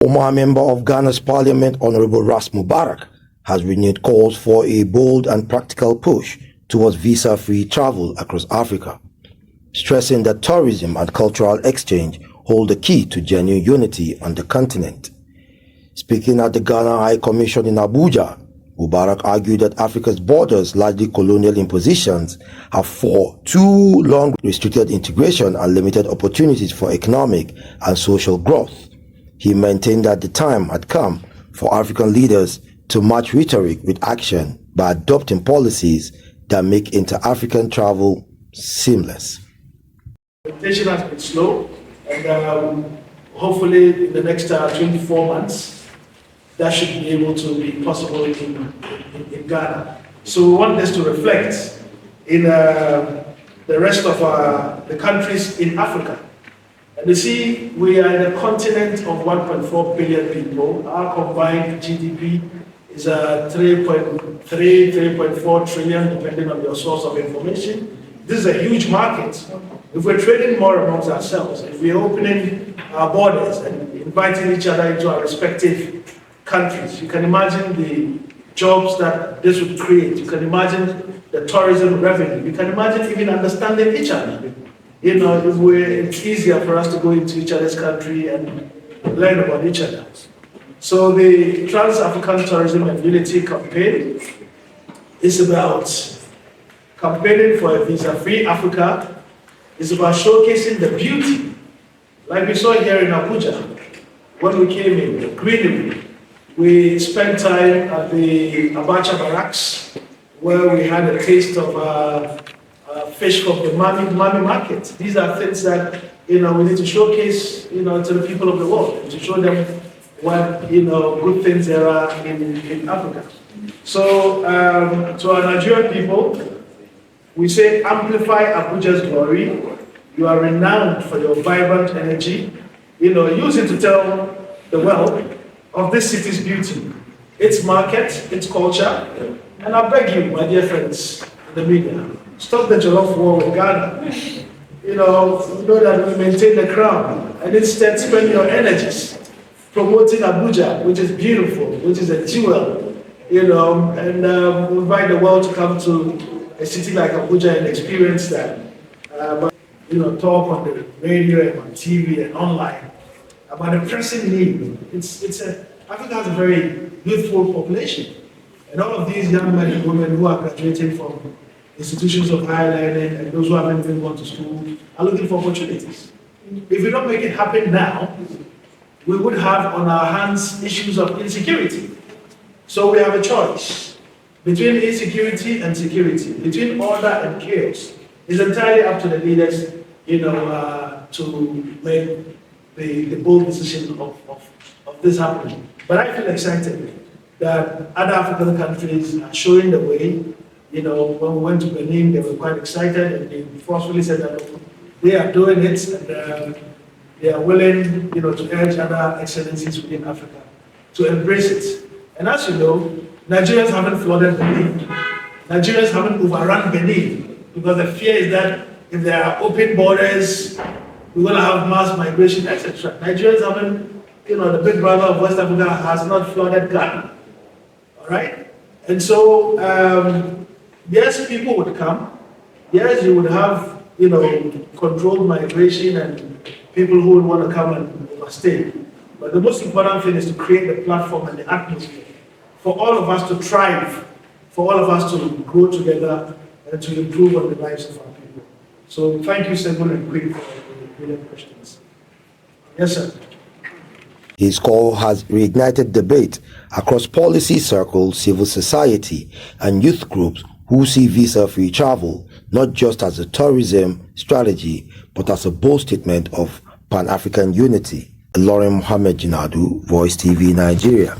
Former member of Ghana's parliament, Honorable Ras Mubarak, has renewed calls for a bold and practical push towards visa-free travel across Africa, stressing that tourism and cultural exchange hold the key to genuine unity on the continent. Speaking at the Ghana High Commission in Abuja, Mubarak argued that Africa's borders, largely colonial impositions, have for too long restricted integration and limited opportunities for economic and social growth. He maintained that the time had come for African leaders to match rhetoric with action by adopting policies that make inter-African travel seamless. The implementation has been slow, and hopefully in the next 24 months, that should be able to be possible in Ghana. So we want this to reflect in the rest of the countries in Africa. And you see, we are in a continent of 1.4 billion people. Our combined GDP is 3.4 trillion, depending on your source of information. This is a huge market. If we're trading more amongst ourselves, if we're opening our borders and inviting each other into our respective countries, you can imagine the jobs that this would create. You can imagine the tourism revenue. You can imagine even understanding each other. You know, it's easier for us to go into each other's country and learn about each other. So the Trans-African Tourism and Unity campaign is about campaigning for a visa-free Africa. It's about showcasing the beauty, like we saw here in Abuja when we came in, the greenery. We spent time at the Abacha barracks where we had a taste of fish from the Mami market. These are things that we need to showcase to the people of the world, to show them what good things there are in Africa. So to our Nigerian people, we say amplify Abuja's glory. You are renowned for your vibrant energy. Use it to tell the world of this city's beauty, its market, its culture. And I beg you, my dear friends in the media, stop the jollof war with Ghana. You know that we maintain the crown, and instead spend your energies promoting Abuja, which is beautiful, which is a jewel, and invite the world to come to a city like Abuja and experience that. Talk on the radio and on TV and online about a pressing need. Africa has a very youthful population, and all of these young men and women who are graduating from institutions of higher learning and those who haven't even gone to school are looking for opportunities. If we don't make it happen now, we would have on our hands issues of insecurity. So we have a choice between insecurity and security, between order and chaos. It's entirely up to the leaders, to make the bold decision of this happening. But I feel excited that other African countries are showing the way. When we went to Benin, they were quite excited, and they forcefully said that they are doing it, and they are willing, to urge other excellencies within Africa to embrace it. And as you know, Nigerians haven't flooded Benin. Nigerians haven't overrun Benin, because the fear is that if there are open borders, we're going to have mass migration, etc. Nigerians haven't, the big brother of West Africa has not flooded Ghana. All right? And so, yes, people would come. Yes, you would have, controlled migration and people who would want to come and overstay. But the most important thing is to create the platform and the atmosphere for all of us to thrive, for all of us to grow together and to improve on the lives of our people. So thank you, Segun and Queen, for the brilliant questions. Yes, sir. His call has reignited debate across policy circles, civil society, and youth groups who see visa-free travel not just as a tourism strategy, but as a bold statement of Pan-African unity. Lauren Mohammed Jinadu, Voicetv, Nigeria.